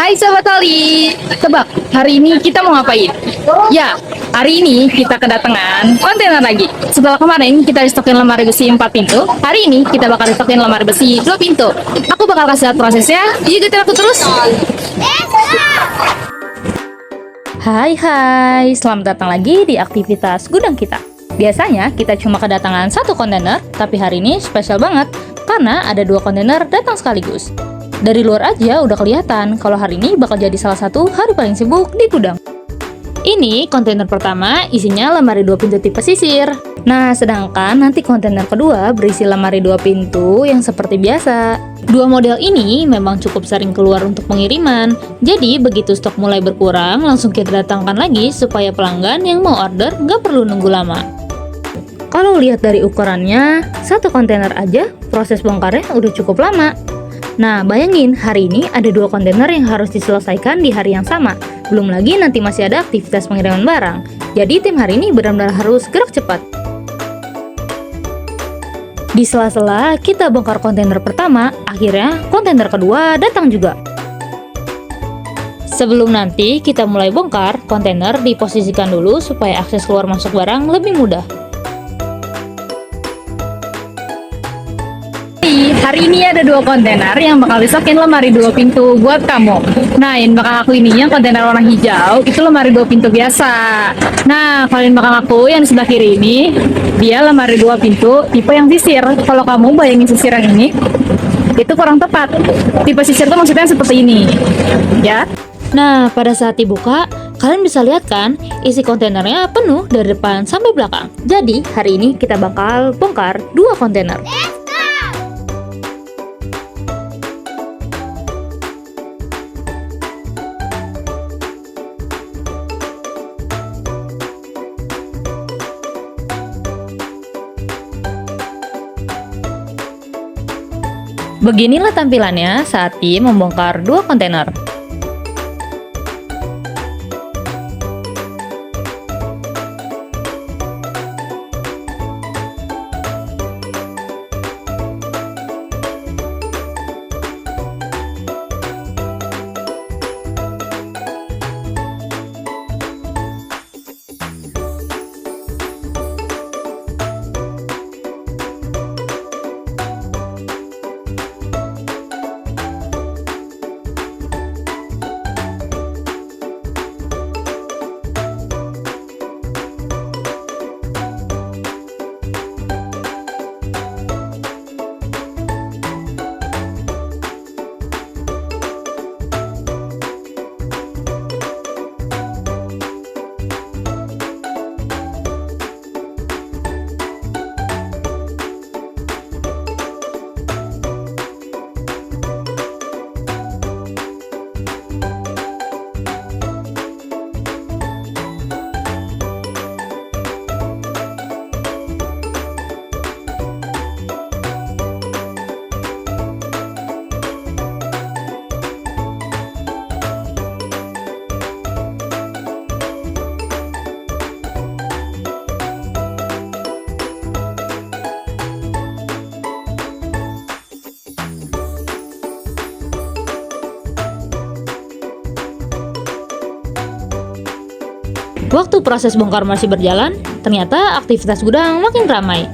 Hai Sobat Ali, tebak hari ini kita mau ngapain? Ya, hari ini kita kedatangan kontainer lagi. Setelah kemarin kita stokin lemari besi 4 pintu, hari ini kita bakal stokin lemari besi 2 pintu. Aku bakal kasih lihat prosesnya, yuk ikutin aku terus. Hai, selamat datang lagi di aktivitas gudang kita. Biasanya kita cuma kedatangan satu kontainer, tapi hari ini spesial banget karena ada 2 kontainer datang sekaligus. Dari luar aja udah kelihatan kalau hari ini bakal jadi salah satu hari paling sibuk di gudang. Ini kontainer pertama isinya lemari 2 pintu tipe sisir. Nah, sedangkan nanti kontainer kedua berisi lemari 2 pintu yang seperti biasa. 2 model ini memang cukup sering keluar untuk pengiriman. Jadi begitu stok mulai berkurang, langsung kita datangkan lagi supaya pelanggan yang mau order nggak perlu nunggu lama. Kalau lihat dari ukurannya, satu kontainer aja proses bongkarnya udah cukup lama. Nah, bayangin hari ini ada 2 kontainer yang harus diselesaikan di hari yang sama. Belum lagi nanti masih ada aktivitas pengiriman barang. Jadi tim hari ini benar-benar harus gerak cepat. Di sela-sela kita bongkar kontainer pertama, akhirnya kontainer kedua datang juga. Sebelum nanti kita mulai bongkar, kontainer diposisikan dulu supaya akses keluar masuk barang lebih mudah. Hari ini ada 2 kontainer yang bakal distokin lemari 2 pintu buat kamu. Nah, yang bakal aku ininya kontainer warna hijau, itu lemari 2 pintu biasa. Nah, kalian bakal aku yang di sebelah kiri ini, dia lemari 2 pintu tipe yang sisir. Kalau kamu bayangin sisir yang ini, itu kurang tepat. Tipe sisir itu maksudnya seperti ini, ya. Nah, pada saat dibuka, kalian bisa lihat kan, isi kontainernya penuh dari depan sampai belakang. Jadi, hari ini kita bakal bongkar 2 kontainer. Beginilah tampilannya saat tim membongkar 2 kontainer. Waktu proses bongkar masih berjalan, ternyata aktivitas gudang makin ramai.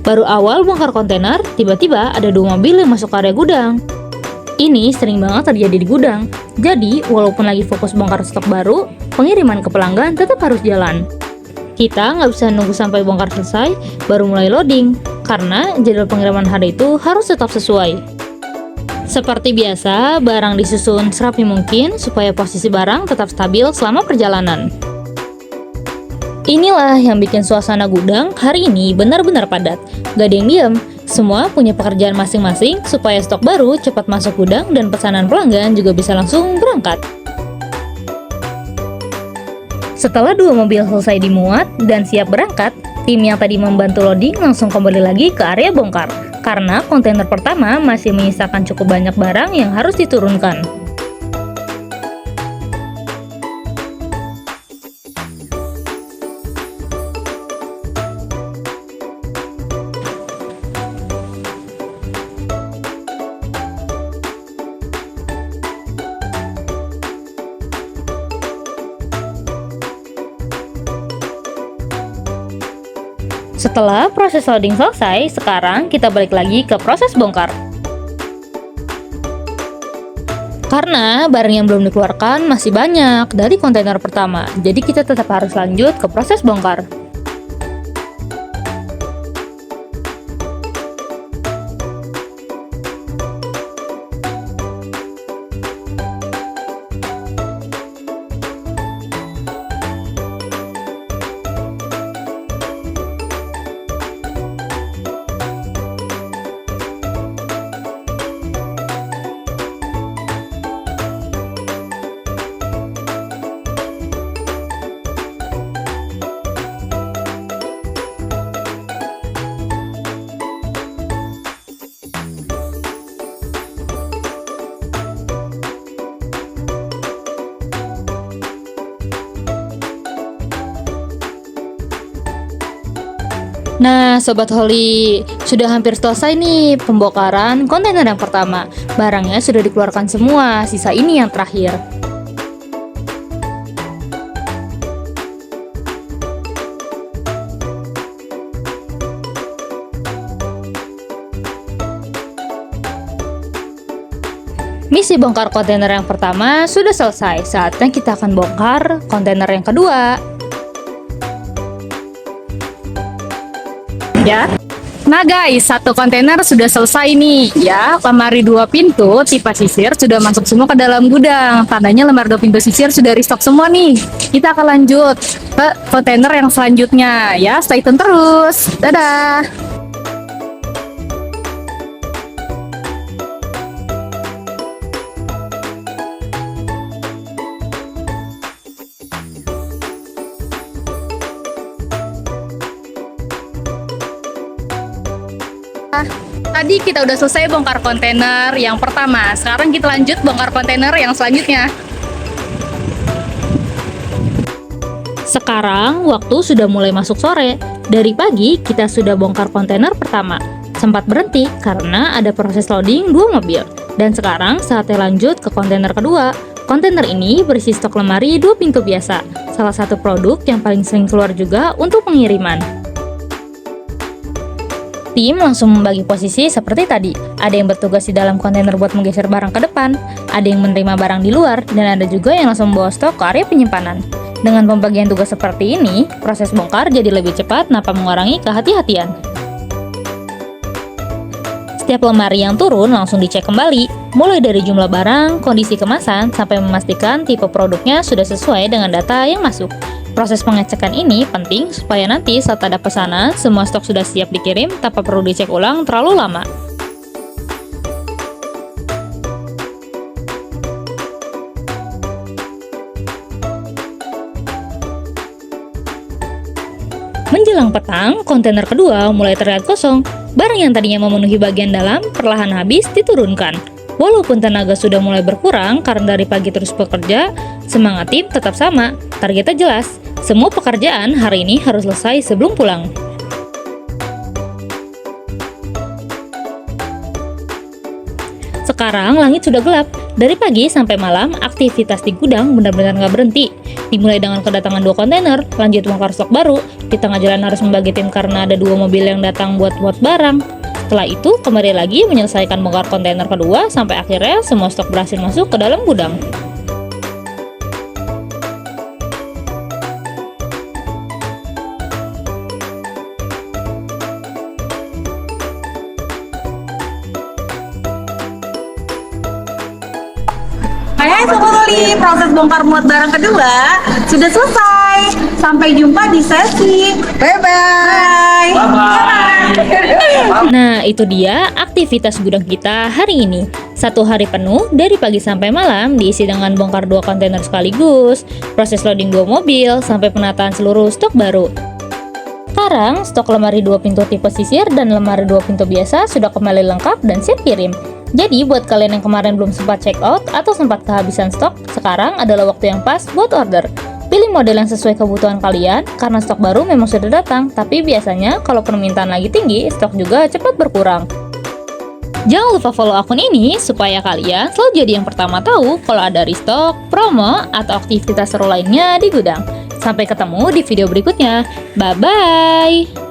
Baru awal bongkar kontainer, tiba-tiba ada 2 mobil yang masuk area gudang. Ini sering banget terjadi di gudang. Jadi, walaupun lagi fokus bongkar stok baru, pengiriman ke pelanggan tetap harus jalan. Kita nggak bisa nunggu sampai bongkar selesai, baru mulai loading, karena jadwal pengiriman hari itu harus tetap sesuai. Seperti biasa, barang disusun serapi mungkin supaya posisi barang tetap stabil selama perjalanan. Inilah yang bikin suasana gudang hari ini benar-benar padat. Gak ada yang diam, semua punya pekerjaan masing-masing supaya stok baru cepat masuk gudang dan pesanan pelanggan juga bisa langsung berangkat. Setelah 2 mobil selesai dimuat dan siap berangkat, tim yang tadi membantu loading langsung kembali lagi ke area bongkar. Karena kontainer pertama masih menyisakan cukup banyak barang yang harus diturunkan. Setelah proses loading selesai, sekarang kita balik lagi ke proses bongkar. Karena barang yang belum dikeluarkan masih banyak dari kontainer pertama, jadi kita tetap harus lanjut ke proses bongkar. Nah, Sobat Holly, sudah hampir selesai nih pembongkaran kontainer yang pertama. Barangnya sudah dikeluarkan semua, sisa ini yang terakhir. Misi bongkar kontainer yang pertama sudah selesai, saatnya kita akan bongkar kontainer yang kedua. Ya. Nah guys, satu kontainer sudah selesai nih ya. Lemari 2 pintu tipe sisir sudah masuk semua ke dalam gudang. Tandanya lemari 2 pintu sisir sudah restock semua nih. Kita akan lanjut ke kontainer yang selanjutnya ya. Stay tune terus. Dadah. Tadi kita udah selesai bongkar kontainer yang pertama. Sekarang kita lanjut bongkar kontainer yang selanjutnya. Sekarang waktu sudah mulai masuk sore. Dari pagi kita sudah bongkar kontainer pertama. Sempat berhenti karena ada proses loading 2 mobil. Dan sekarang saatnya lanjut ke kontainer kedua. Kontainer ini berisi stok lemari 2 pintu biasa. Salah satu produk yang paling sering keluar juga untuk pengiriman. Tim langsung membagi posisi seperti tadi. Ada yang bertugas di dalam kontainer buat menggeser barang ke depan, ada yang menerima barang di luar, dan ada juga yang langsung membawa stok ke area penyimpanan. Dengan pembagian tugas seperti ini, proses bongkar jadi lebih cepat tanpa mengurangi kehati-hatian. Setiap lemari yang turun langsung dicek kembali, mulai dari jumlah barang, kondisi kemasan, sampai memastikan tipe produknya sudah sesuai dengan data yang masuk. Proses pengecekan ini penting supaya nanti saat ada pesanan, semua stok sudah siap dikirim tanpa perlu dicek ulang terlalu lama. Menjelang petang, kontainer kedua mulai terlihat kosong. Barang yang tadinya memenuhi bagian dalam perlahan habis diturunkan. Walaupun tenaga sudah mulai berkurang karena dari pagi terus bekerja, semangat tim tetap sama, targetnya jelas. Semua pekerjaan hari ini harus selesai sebelum pulang. Sekarang langit sudah gelap. Dari pagi sampai malam, aktivitas di gudang benar-benar nggak berhenti. Dimulai dengan kedatangan 2 kontainer, lanjut bongkar stok baru. Di tengah jalan harus membagi tim karena ada 2 mobil yang datang buat barang. Setelah itu, kembali lagi menyelesaikan bongkar kontainer kedua sampai akhirnya semua stok berhasil masuk ke dalam gudang. Hai Sobat Holly, proses bongkar muat barang kedua sudah selesai. Sampai jumpa di sesi. Bye-bye. Nah, itu dia aktivitas gudang kita hari ini. 1 hari penuh dari pagi sampai malam diisi dengan bongkar 2 kontainer sekaligus, proses loading 2 mobil, sampai penataan seluruh stok baru. Sekarang, stok lemari 2 pintu tipe sisir dan lemari 2 pintu biasa sudah kembali lengkap dan siap kirim. Jadi, buat kalian yang kemarin belum sempat check out atau sempat kehabisan stok, sekarang adalah waktu yang pas buat order. Pilih model yang sesuai kebutuhan kalian, karena stok baru memang sudah datang, tapi biasanya kalau permintaan lagi tinggi, stok juga cepat berkurang. Jangan lupa follow akun ini, supaya kalian selalu jadi yang pertama tahu kalau ada restock, promo, atau aktivitas seru lainnya di gudang. Sampai ketemu di video berikutnya. Bye-bye!